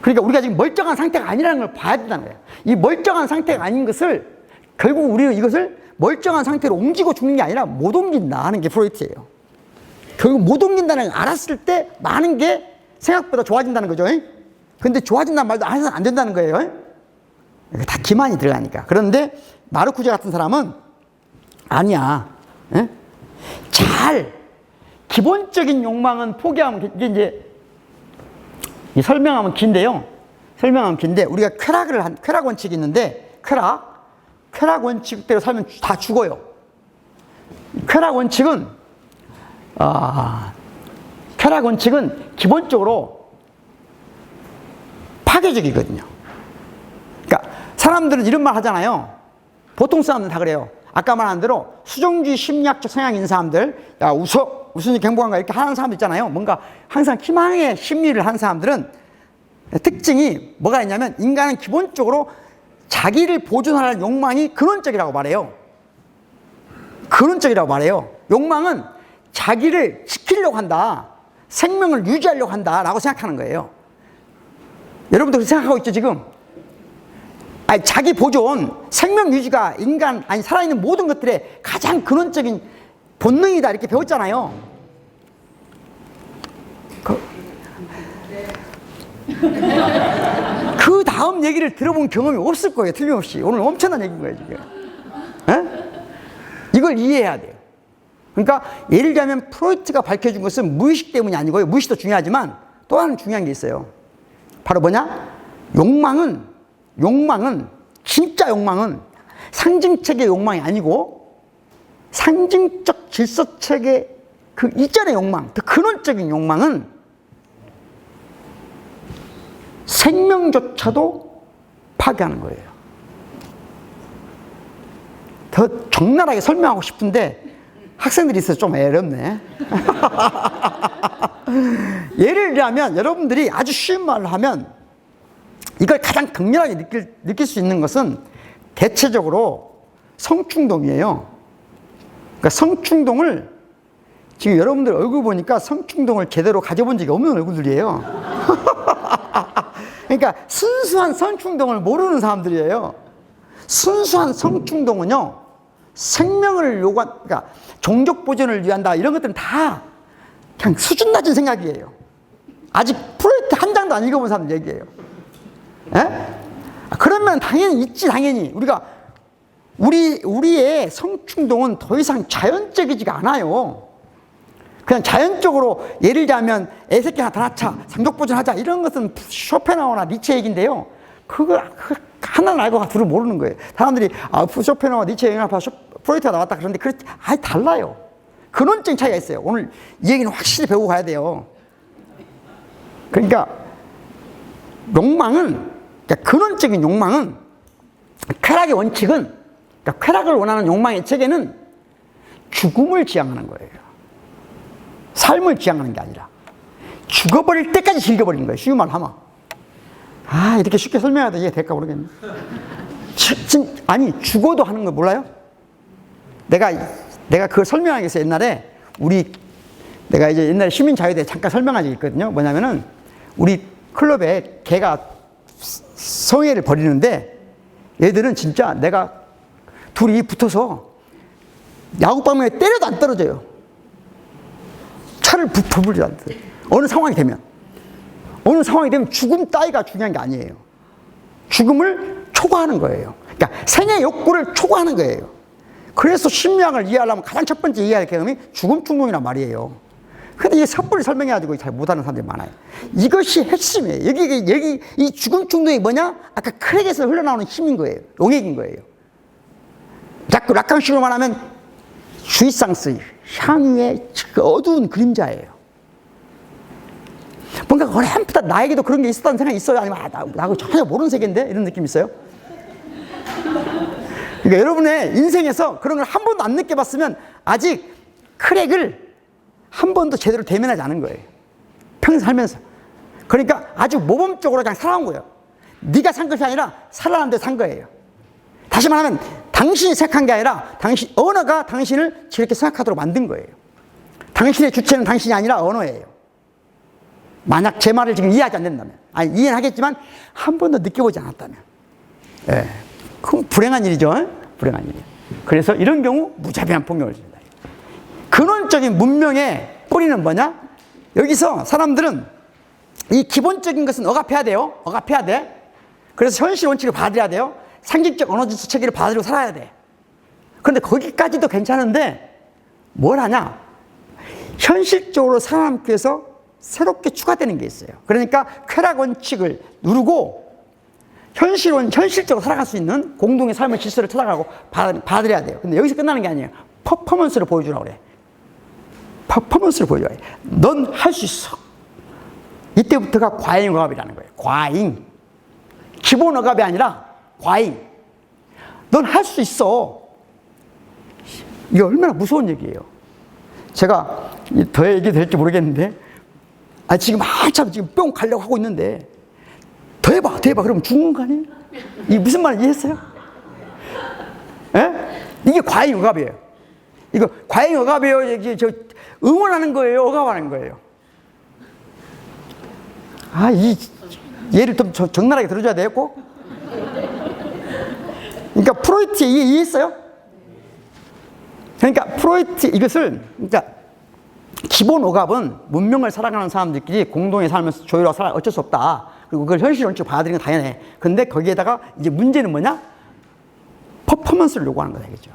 그러니까 우리가 지금 멀쩡한 상태가 아니라는 걸 봐야 된다는 거예요. 이 멀쩡한 상태가 아닌 것을 결국 우리는 이것을 멀쩡한 상태로 옮기고 죽는 게 아니라 못 옮긴다 하는 게 프로이트예요. 결국 못 옮긴다는 걸 알았을 때 많은 게 생각보다 좋아진다는 거죠. 근데 좋아진다는 말도 안 해서는 안 된다는 거예요. 다 기만이 들어가니까. 그런데 마르쿠제 같은 사람은 아니야. 기본적인 욕망은 포기하면, 이게 이제 설명하면 긴데요. 우리가 쾌락 원칙이 있는데, 쾌락 원칙대로 살면 다 죽어요. 쾌락 원칙은 기본적으로 파괴적이거든요. 그러니까 사람들은 이런 말 하잖아요. 보통 사람들은 다 그래요. 아까 말한 대로 수정주의 심리학적 성향이 있는 사람들, 야, 웃으니까 행복한가 이렇게 하는 사람들 있잖아요. 뭔가 항상 희망의 심리를 하는 사람들은 특징이 뭐가 있냐면 인간은 기본적으로 자기를 보존하는 욕망이 근원적이라고 말해요. 욕망은 자기를 지키려고 한다. 생명을 유지하려고 한다. 라고 생각하는 거예요. 여러분들 그렇게 생각하고 있죠, 지금? 아니, 자기 보존, 생명 유지가 살아있는 모든 것들의 가장 근원적인 본능이다. 이렇게 배웠잖아요. 그 다음 얘기를 들어본 경험이 없을 거예요. 틀림없이. 오늘 엄청난 얘기인 거예요, 지금. 이걸 이해해야 돼요. 그러니까 예를 들자면 프로이트가 밝혀준 것은 무의식 때문이 아니고요. 무의식도 중요하지만 또 하나 중요한 게 있어요. 바로 뭐냐? 진짜 욕망은 상징체계의 욕망이 아니고 상징적 질서체계 그 이전의 욕망, 그 근원적인 욕망은 생명조차도 파괴하는 거예요. 더 적나라하게 설명하고 싶은데 학생들이 있어서 좀 어렵네. 예를 들자면 여러분들이 아주 쉬운 말로 하면 이걸 가장 극렬하게 느낄 수 있는 것은 대체적으로 성충동이에요. 그러니까 성충동을 지금 여러분들 얼굴 보니까 성충동을 제대로 가져본 적이 없는 얼굴들이에요. 그러니까 순수한 성충동을 모르는 사람들이에요. 순수한 성충동은요, 생명을 그러니까 종족 보존을 위한다 이런 것들은 다 그냥 수준 낮은 생각이에요. 아직 프로젝트 한 장도 안 읽어본 사람들 얘기예요. 에? 그러면 당연히 있지, 당연히. 우리의 성충동은 더 이상 자연적이지가 않아요. 그냥 자연적으로 예를 들자면 애새끼 하나 더 낳자, 상족보존하자 이런 것은 쇼펜하우어나 니체 얘기인데요. 그거 하나는 알고 둘을 모르는 거예요. 사람들이 쇼펜하우어, 니체 영향파 프로이트가 나왔다 그러는데 달라요. 근원적인 차이가 있어요. 오늘 이 얘기는 확실히 배우고 가야 돼요. 그러니까 욕망은, 그러니까 근원적인 욕망은, 쾌락의 원칙은, 그러니까 쾌락을 원하는 욕망의 체계는 죽음을 지향하는 거예요. 삶을 지향하는 게 아니라 죽어버릴 때까지 즐겨버리는 거예요. 쉬운 말로 하면. 이렇게 쉽게 설명해도 이해 될까 모르겠네. 아니, 죽어도 하는 거 몰라요? 내가 그걸 설명하기 위해서 옛날에 내가 이제 옛날에 시민자유대에 잠깐 설명한 적이 있거든요. 뭐냐면은 우리 클럽에 개가 성애를 벌이는데 얘들은 진짜 내가 둘이 붙어서 야구방망이에 때려도 안 떨어져요. 차를 부풀지 않대. 어느 상황이 되면 죽음 따위가 중요한 게 아니에요. 죽음을 초과하는 거예요. 그러니까 생애 욕구를 초과하는 거예요. 그래서 심리학을 이해하려면 가장 첫 번째 이해할 개념이 죽음 충동이란 말이에요. 근데 이게 섣불리 설명해가지고 잘 못하는 사람들이 많아요. 이것이 핵심이에요. 여기 이 죽음 충동이 뭐냐? 아까 크랙에서 흘러나오는 힘인 거예요. 용액인 거예요. 자꾸 락강식으로 말하면 슈이상스, 향유의 어두운 그림자예요. 뭔가 어렴풋 나에게도 그런 게 있었다는 생각이 있어요? 아니면 나하고 전혀 모르는 세계인데? 이런 느낌 있어요? 그러니까 여러분의 인생에서 그런 걸 한 번도 안 느껴봤으면 아직 크랙을 한 번도 제대로 대면하지 않은 거예요. 평생 살면서. 그러니까 아주 모범적으로 그냥 살아온 거예요. 네가 산 것이 아니라 살아난 데 산 거예요. 다시 말하면 당신이 생각한 게 아니라 언어가 당신을 저렇게 생각하도록 만든 거예요. 당신의 주체는 당신이 아니라 언어예요. 만약 제 말을 지금 이해하지 않는다면, 이해는 하겠지만 한 번도 느껴보지 않았다면, 그럼 불행한 일이죠. 불행한 일이에요. 그래서 이런 경우 무자비한 폭력을 줍니다. 근원적인 문명의 뿌리는 뭐냐? 여기서 사람들은 이 기본적인 것은 억압해야 돼요. 억압해야 돼. 그래서 현실 원칙을 받아들여야 돼요. 상징적 언어적 체계를 받아들이고 살아야 돼. 그런데 거기까지도 괜찮은데 뭘 하냐? 현실적으로 살아남기 위해서 새롭게 추가되는 게 있어요. 그러니까 쾌락 원칙을 누르고 현실적으로 살아갈 수 있는 공동의 삶의 질서를 찾아가고 받아들여야 돼요. 근데 여기서 끝나는 게 아니에요. 퍼포먼스를 보여주라고 그래. 퍼포먼스를 보여줘야 돼. 넌 할 수 있어. 이때부터가 과잉 억압이라는 거예요. 과잉. 기본 억압이 아니라 과잉. 넌 할 수 있어. 이게 얼마나 무서운 얘기예요. 제가 더 얘기 될지 모르겠는데, 지금 한참 지금 뿅 가려고 하고 있는데, 더 해봐. 그러면 죽는 거 아니에요? 이게 무슨 말인지 이해했어요? 이게 과잉 억압이에요. 이거 과잉 억압이에요. 이게 응원하는 거예요? 억압하는 거예요? 이 예를 좀 적나라하게 들어줘야 돼요, 꼭? 그러니까 프로이트 이해했어요? 그러니까 프로이트 이것을, 그러니까 기본 억압은 문명을 살아가는 사람들끼리 공동에 살면서 조율하고 살아 어쩔 수 없다. 그리고 그걸 현실 원칙으로 받아들이는 건 당연해. 근데 거기에다가 이제 문제는 뭐냐? 퍼포먼스를 요구하는 거다, 이거죠.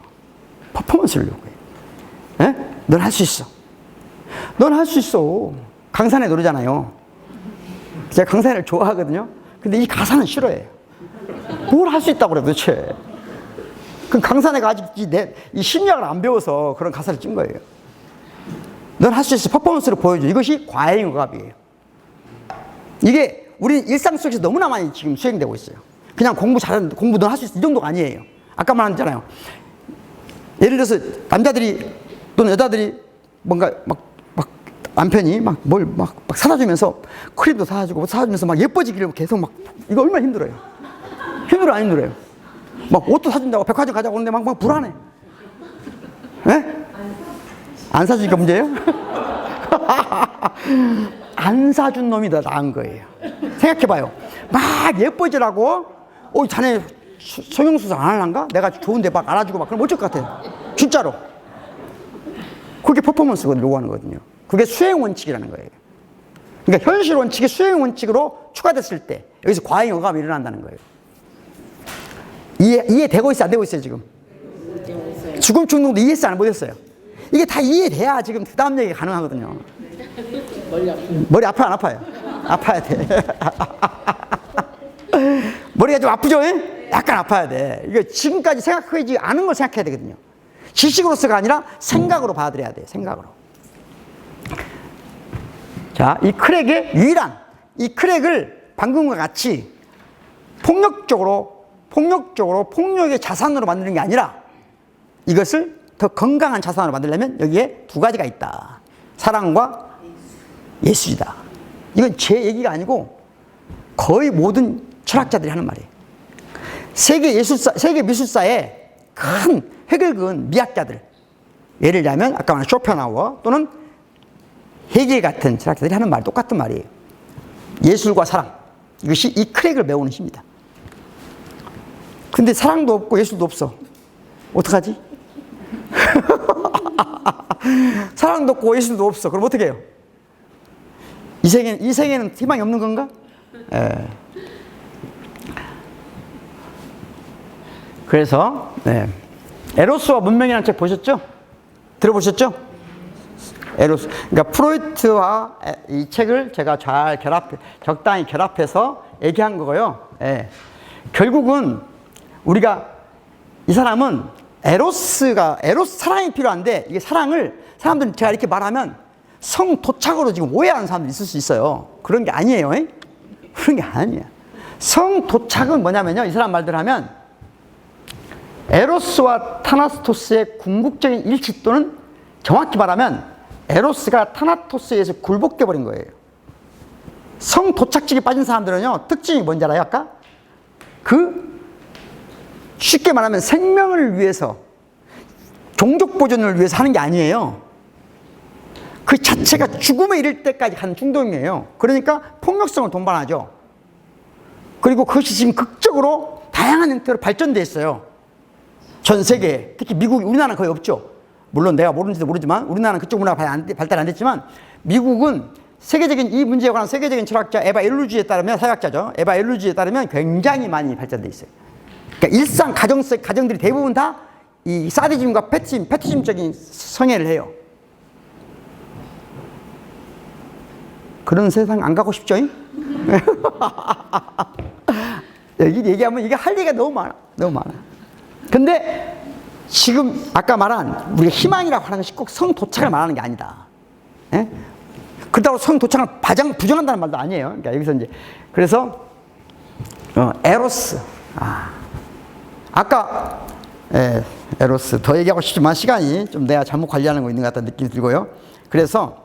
퍼포먼스를 요구해. 넌 할 수 있어. 넌 할 수 있어. 강산의 노래잖아요. 제가 강산을 좋아하거든요. 근데 이 가사는 싫어해요. 뭘 할 수 있다고 그래, 도대체. 그럼 강산애가 아직 이 심리학을 안 배워서 그런 가사를 찐 거예요. 넌 할 수 있어. 퍼포먼스를 보여줘. 이것이 과잉 억압이에요. 이게 우리 일상 속에서 너무나 많이 지금 수행되고 있어요. 그냥 공부 넌 할 수 있어. 이 정도가 아니에요. 아까 말했잖아요. 예를 들어서 남자들이 또는 여자들이 뭔가 막 남편이 막 사다 주면서 크림도 사주고 사주면서 막 예뻐지기를 계속 막, 이거 얼마나 힘들어요. 힘들어, 안 힘들어요? 막 옷도 사준다고 백화점 가자고 하는데 막 불안해. 예? 안 사주니까 문제예요? 안 사준 놈이 더 나은 거예요. 생각해봐요. 막 예뻐지라고, 자네 성형수술 안 할란가? 내가 좋은데 막 알아주고 막 그럼 어쩔 것 같아요. 진짜로. 그게 퍼포먼스가 요구하는 거거든요. 그게 수행 원칙이라는 거예요. 그러니까 현실 원칙이 수행 원칙으로 추가됐을 때 여기서 과잉 어감이 일어난다는 거예요. 이해되고 있어요? 안 되고 있어요 지금? 죽음 충동도 이해했어요? 안 못했어요? 이게 다 이해돼야 지금 그 다음 얘기가 가능하거든요. 머리 아파요? 안 아파요? 아파야 돼. 머리가 좀 아프죠? 약간 아파야 돼. 이게 지금까지 생각하지 않은 걸 생각해야 되거든요. 지식으로서가 아니라 생각으로 받아들여야 돼요. 생각으로. 자, 이 크랙의 유일한 이 크랙을 방금과 같이 폭력의 자산으로 만드는 게 아니라 이것을 더 건강한 자산으로 만들려면 여기에 두 가지가 있다. 사랑과 예술이다. 이건 제 얘기가 아니고 거의 모든 철학자들이 하는 말이에요. 세계 미술사의 큰 획을 그은 미학자들, 예를 들면 아까 말한 쇼펜하우어 또는 헤겔 같은 철학자들이 하는 말, 똑같은 말이에요. 예술과 사랑, 이것이 이 크랙을 메우는 힘이다. 근데 사랑도 없고 예술도 없어. 어떡하지? 사랑도 없고 예술도 없어. 그럼 어떻게 해요? 이 세계는 희망이 없는 건가? 예. 그래서 에로스와 문명이라는 책 보셨죠? 들어보셨죠? 에로스. 그러니까 프로이트와 이 책을 제가 잘 적당히 결합해서 얘기한 거고요. 예. 결국은 우리가 이 사람은 에로스 사랑이 필요한데 이게 사랑을 사람들은 제가 이렇게 말하면 성도착으로 지금 오해하는 사람들이 있을 수 있어요. 그런 게 아니에요. 그런 게 아니에요. 성도착은 뭐냐면요. 이 사람 말대로 하면 에로스와 타나토스의 궁극적인 일치 또는 정확히 말하면 에로스가 타나토스에 의해서 굴복돼 버린 거예요. 성도착직에 빠진 사람들은요. 특징이 뭔지 알아요? 아까? 쉽게 말하면 생명을 위해서 종족 보존을 위해서 하는 게 아니에요. 그 자체가 죽음에 이를 때까지 가는 충동이에요. 그러니까 폭력성을 동반하죠. 그리고 그것이 지금 극적으로 다양한 형태로 발전돼 있어요. 전 세계에. 특히 미국, 우리나라는 거의 없죠. 물론 내가 모르는지도 모르지만 우리나라는 그쪽 문화가 발달 안 됐지만 미국은 세계적인 이 문제에 관한 세계적인 철학자 에바 일루지에 따르면 사회학자죠. 에바 일루지에 따르면 굉장히 많이 발전돼 있어요. 그러니까 일상 가정들이 대부분 다 이 사디즘과 패티즘적인 성애를 해요. 그런 세상 안 가고 싶죠? 여기 얘기하면 이게 할 얘기가 너무 많아. 근데 지금 아까 말한 우리가 희망이라고 하는 것이 꼭 성도착을 말하는 게 아니다. 예? 그렇다고 성도착을 부정한다는 말도 아니에요. 그러니까 여기서 이제 그래서 에로스. 아까 에로스 더 얘기하고 싶지만 시간이 좀 내가 잘못 관리하는 거 있는 것 같다는 느낌이 들고요. 그래서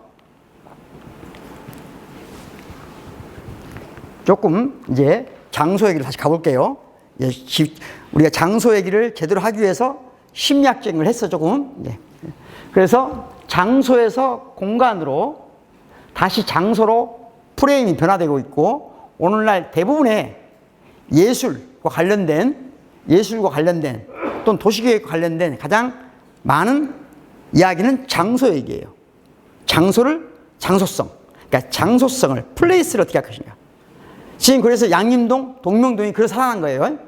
조금 이제 장소 얘기를 다시 가볼게요. 우리가 장소 얘기를 제대로 하기 위해서 심리학적인 걸 했어 조금. 그래서 장소에서 공간으로 다시 장소로 프레임이 변화되고 있고 오늘날 대부분의 예술과 관련된 또는 도시계획과 관련된 가장 많은 이야기는 장소 얘기예요. 장소성. 그러니까 장소성을 플레이스를 어떻게 할 것인가. 지금 그래서 양림동, 동명동이 그래서 살아난 거예요.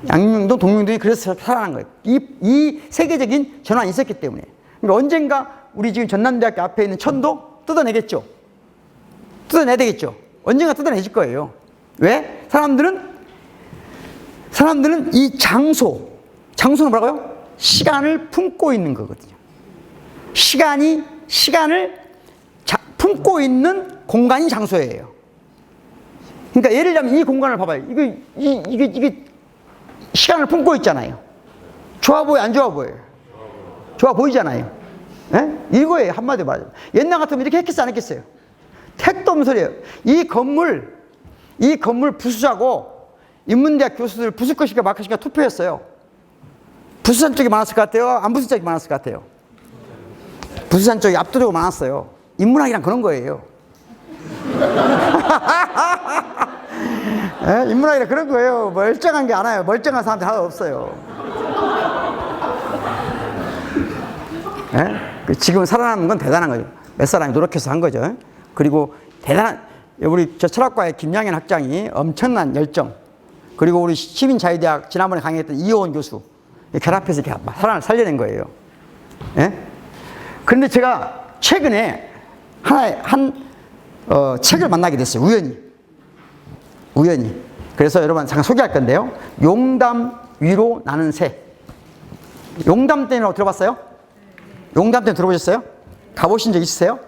양림동, 동명동이 그래서 살아난 거예요. 이 세계적인 전환이 있었기 때문에. 그러니까 언젠가 우리 지금 전남대학교 앞에 있는 천도 뜯어내겠죠. 뜯어내야 되겠죠. 언젠가 뜯어내질 거예요. 왜? 사람들은 이 장소는 뭐라고요? 시간을 품고 있는 거거든요. 시간을 품고 있는 공간이 장소예요. 그러니까 예를 들면 이 공간을 봐봐요. 이게 시간을 품고 있잖아요. 좋아 보여, 안 좋아 보여요? 좋아 보이잖아요. 예? 이거예요. 한마디로 말하자면. 옛날 같으면 이렇게 했겠어, 안 했겠어요? 택도 없는 소리예요. 이 건물 부수자고 인문대학 교수들 부술 것인가 말 것인가 투표했어요. 부수산 쪽이 많았을 것 같아요? 안 부수산 쪽이 많았을 것 같아요? 부수산 쪽이 압도적으로 많았어요. 인문학이란 그런 거예요. 예? 인문학이란 그런 거예요. 멀쩡한 게 안 와요. 멀쩡한 사람들 하나 없어요. 예? 지금 살아남은 건 대단한 거죠. 몇 사람이 노력해서 한 거죠. 그리고 우리 저 철학과의 김양현 학장이 엄청난 열정, 그리고 우리 시민자유대학 지난번에 강의했던 이호원 교수 결합해서 이렇게 살려낸 거예요. 예? 그런데 제가 최근에 책을 만나게 됐어요. 우연히. 그래서 여러분 잠깐 소개할 건데요. 용담 위로 나는 새. 용담댐이라고 들어봤어요? 용담댐 들어보셨어요? 가보신 적 있으세요?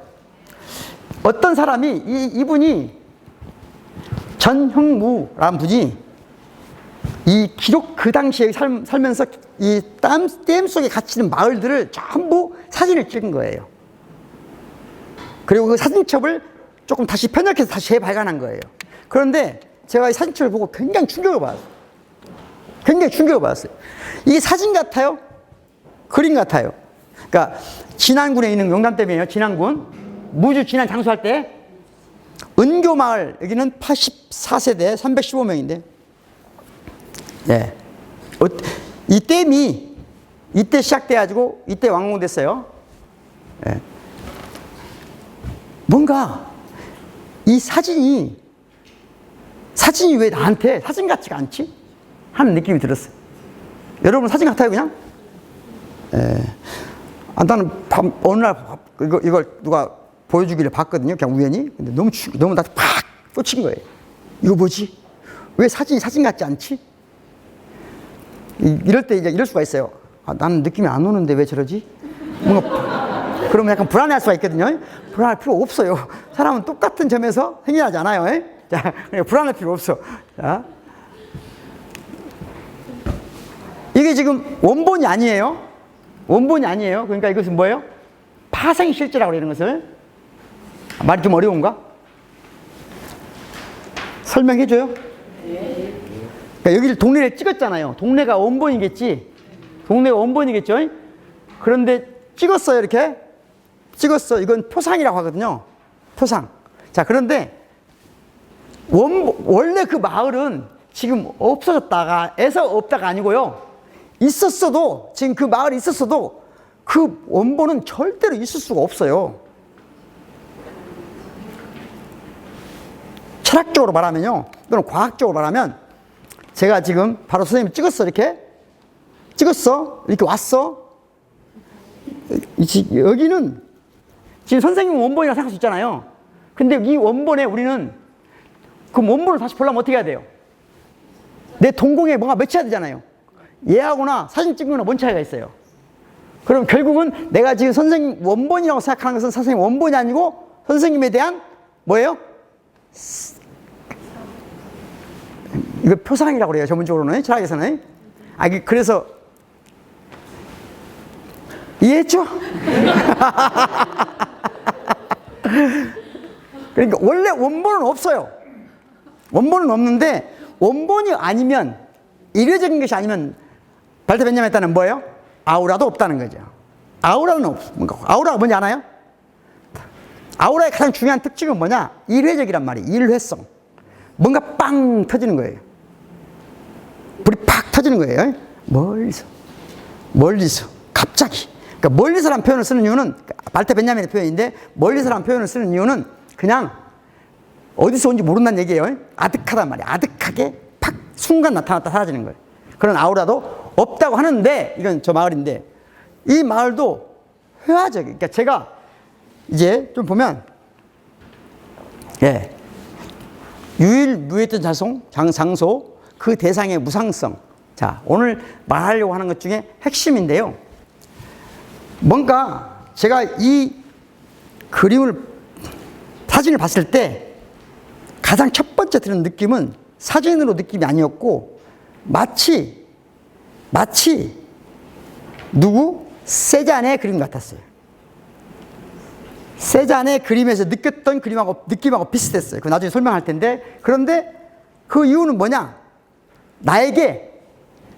어떤 사람이 이분이 전형무라는 분이 이 기록 그 당시에 살면서 이 댐 속에 갇히는 마을들을 전부 사진을 찍은 거예요. 그리고 그 사진첩을 조금 다시 편집해서 다시 재발간한 거예요. 그런데 제가 이 사진첩을 보고 굉장히 충격을 받았어요. 이게 사진 같아요? 그림 같아요? 그러니까 진안군에 있는 용담댐이에요. 진안군. 무주 진안 장수할 때 은교마을, 여기는 84세대 315명인데 예. 이 댐이 이때 시작돼가지고 이때 완공됐어요. 예. 뭔가 이 사진이 왜 나한테 사진 같지가 않지? 하는 느낌이 들었어요. 여러분 사진 같아요 그냥? 예. 나는 어느 날 이걸 누가 보여주기를 봤거든요. 그냥 우연히. 근데 너무 나한테 팍 꽂힌 거예요. 이거 뭐지? 왜 사진이 사진 같지 않지? 이럴 때 이제 이럴 수가 있어요. 나는 느낌이 안 오는데 왜 저러지? 그러면 약간 불안해할 수가 있거든요. 불안할 필요 없어요. 사람은 똑같은 점에서 생겨나지 않아요. 자, 그러니까 불안할 필요 없어. 자. 이게 지금 원본이 아니에요. 그러니까 이것은 뭐예요? 파생실제라고 그러는 것을. 말이 좀 어려운가? 설명해줘요? 그러니까 여기를 동네를 찍었잖아요. 동네가 원본이겠죠? 그런데 찍었어요, 이렇게. 이건 표상이라고 하거든요. 표상. 자, 그런데 원래 그 마을은 지금 없어졌다가 아니고요. 있었어도, 지금 그 마을이 있었어도 그 원본은 절대로 있을 수가 없어요. 철학적으로 말하면요, 또는 과학적으로 말하면, 제가 지금 바로 선생님이 이렇게 왔어. 여기는 지금 선생님 원본이라고 생각할 수 있잖아요. 근데 이 원본에 우리는 그 원본을 다시 보려면 어떻게 해야 돼요? 내 동공에 뭔가 맺혀야 되잖아요. 얘하고나 사진 찍는 거나 뭔 차이가 있어요? 그럼 결국은 내가 지금 선생님 원본이라고 생각하는 것은 선생님 원본이 아니고 선생님에 대한 뭐예요? 이거 표상이라고 그래요. 전문적으로는, 철학에서는. 그래서 이해했죠? 그러니까 원래 원본은 없어요. 원본은 없는데, 원본이 아니면, 이례적인 것이 아니면 발터 베냐민에 따르면 뭐예요? 아우라도 없다는 거죠. 아우라는 아우라가 뭔지 아나요? 아우라의 가장 중요한 특징은 뭐냐? 일회적이란 말이에요. 일회성. 뭔가 빵 터지는 거예요. 불이 팍 터지는 거예요. 멀리서 갑자기. 그러니까 멀리서라는 표현을 쓰는 이유는, 발터 베냐민의 표현인데, 멀리서라는 표현을 쓰는 이유는 그냥 어디서 온지 모른다는 얘기예요. 아득하단 말이에요. 아득하게 팍 순간 나타났다 사라지는 거예요. 그런 아우라도 없다고 하는데, 이건 저 마을인데, 이 마을도 회화적이에요. 그러니까 제가 이제 좀 보면, 예, 유일무이했던 장소, 그 대상의 무상성. 자, 오늘 말하려고 하는 것 중에 핵심인데요. 뭔가 제가 이 사진을 봤을 때 가장 첫 번째 드는 느낌은 사진으로 느낌이 아니었고, 마치 누구? 세잔의 그림 같았어요. 세잔의 그림에서 느꼈던 느낌하고 비슷했어요. 그 나중에 설명할 텐데, 그런데 그 이유는 뭐냐? 나에게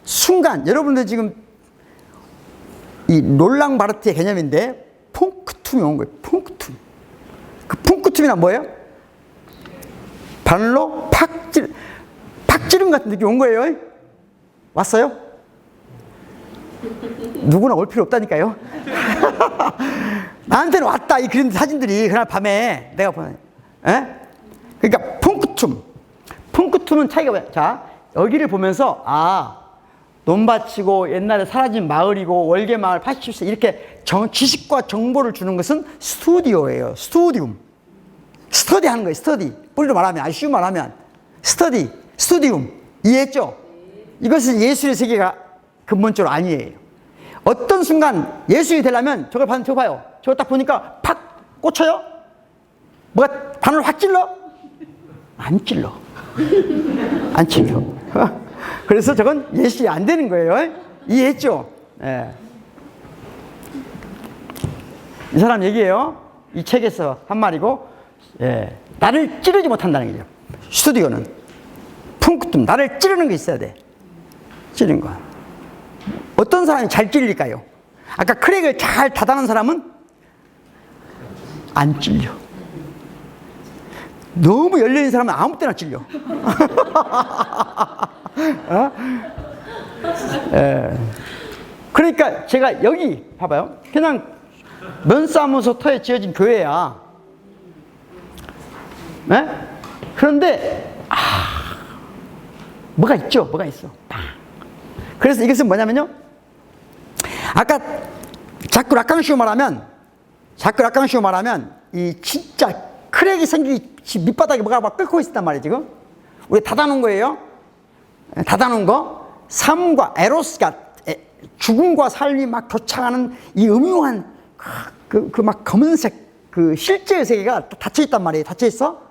순간, 여러분들 지금 이 롤랑 바르트의 개념인데 퐁크툼이 온 거예요. 퐁크툼. 그 퐁크툼이란 뭐예요? 바늘로 팍 찌른 같은 느낌이 온 거예요. 왔어요? 누구나 올 필요 없다니까요. 나한테는 왔다, 이 그림 사진들이 그날 밤에 내가 보내. 그러니까 퐁크툼은 차이가 뭐야? 자, 여기를 보면서 논밭이고 옛날에 사라진 마을이고 월계 마을 87세 이렇게 지식과 정보를 주는 것은 스튜디오예요. 스터디 하는 거예요. 스터디. 뿌리로 말하면, 아주 쉬운 말하면 스튜디움. 이해했죠? 이것은 예술의 세계가 근본적으로 아니에요. 어떤 순간 예술이 되려면 저거 봐요. 저거 딱 보니까 팍 꽂혀요? 뭐가 바늘 확 찔러? 안 찔러. 그래서 저건 예술이 안 되는 거예요. 이해했죠? 예. 이 사람 얘기예요. 이 책에서 한 말이고, 예. 나를 찌르지 못한다는 거죠. 스튜디오는. punktum, 나를 찌르는 게 있어야 돼. 찌르는 거. 어떤 사람이 잘 찔릴까요? 아까 크랙을 잘 닫아놓은 사람은 안 찔려. 너무 열려있는 사람은 아무 때나 찔려. 그러니까 제가 여기 봐봐요. 그냥 면사무소 터에 지어진 교회야. 그런데 뭐가 있죠? 뭐가 있어. 그래서 이것은 뭐냐면요, 아까 자꾸 락강시오 말하면 이 진짜 크랙이 생기기 밑바닥에 뭐가 막 끓고 있단 말이에요. 지금 우리 닫아놓은 거예요. 닫아놓은 거. 삶과 에로스가, 죽음과 삶이 막 교차하는 이 음흉한 그 막 검은색 그 실제의 세계가 닫혀 있단 말이에요. 닫혀 있어?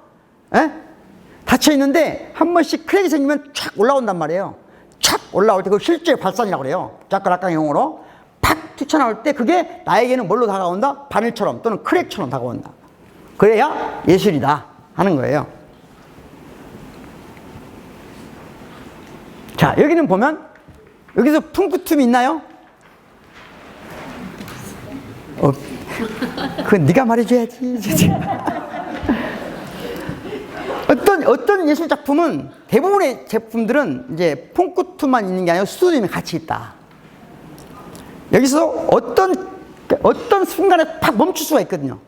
닫혀 있는데 한 번씩 크랙이 생기면 촥 올라온단 말이에요. 촥 올라올 때 그 실제 발산이라고 그래요. 자크락강 용어로 팍 튀쳐나올 때 그게 나에게는 뭘로 다가온다? 바늘처럼 또는 크랙처럼 다가온다. 그래야 예술이다 하는 거예요. 자, 여기는 보면 여기서 퉁크툼이 있나요? 그건 네가 말해줘야지. 어떤 예술 작품은, 대부분의 제품들은 이제 퐁크툼만 있는 게 아니라 스튜디움이 같이 있다. 여기서 어떤 순간에 팍 멈출 수가 있거든요.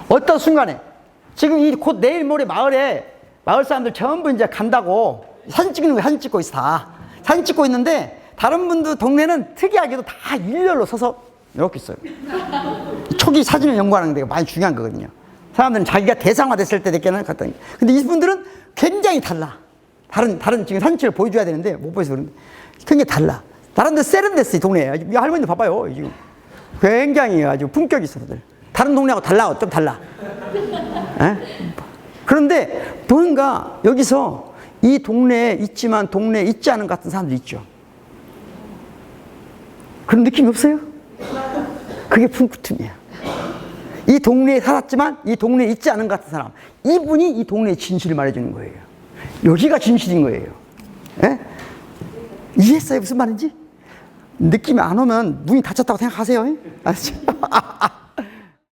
어떤 순간에. 지금 곧 내일 모레 마을 사람들 전부 이제 간다고 사진 찍는 거 사진 찍고 있어, 다. 사진 찍고 있는데, 다른 분들 동네는 특이하게도 다 일렬로 서서 이렇게 있어요. 초기 사진을 연구하는 게 많이 중요한 거거든요. 사람들은 자기가 대상화됐을 때 느끼는 것 같다. 근데 이분들은 굉장히 달라. 다른 지금 사진 찍을 보여줘야 되는데 못 보여서 그런데 굉장히 달라. 다른 데 세련됐어, 이 동네에. 이 할머니들 봐봐요. 지금 굉장히 아주 품격이 있어. 다른 동네하고 달라, 좀 달라. 그런데 뭔가 여기서 이 동네에 있지만 동네에 있지 않은 것 같은 사람들 있죠. 그런 느낌이 없어요? 그게 쿵쿠툼이야. 이 동네에 살았지만 이 동네에 있지 않은 것 같은 사람, 이분이 이 동네의 진실을 말해주는 거예요. 여기가 진실인 거예요. 이해했어요? 무슨 말인지? 느낌이 안 오면 문이 닫혔다고 생각하세요. 아시죠?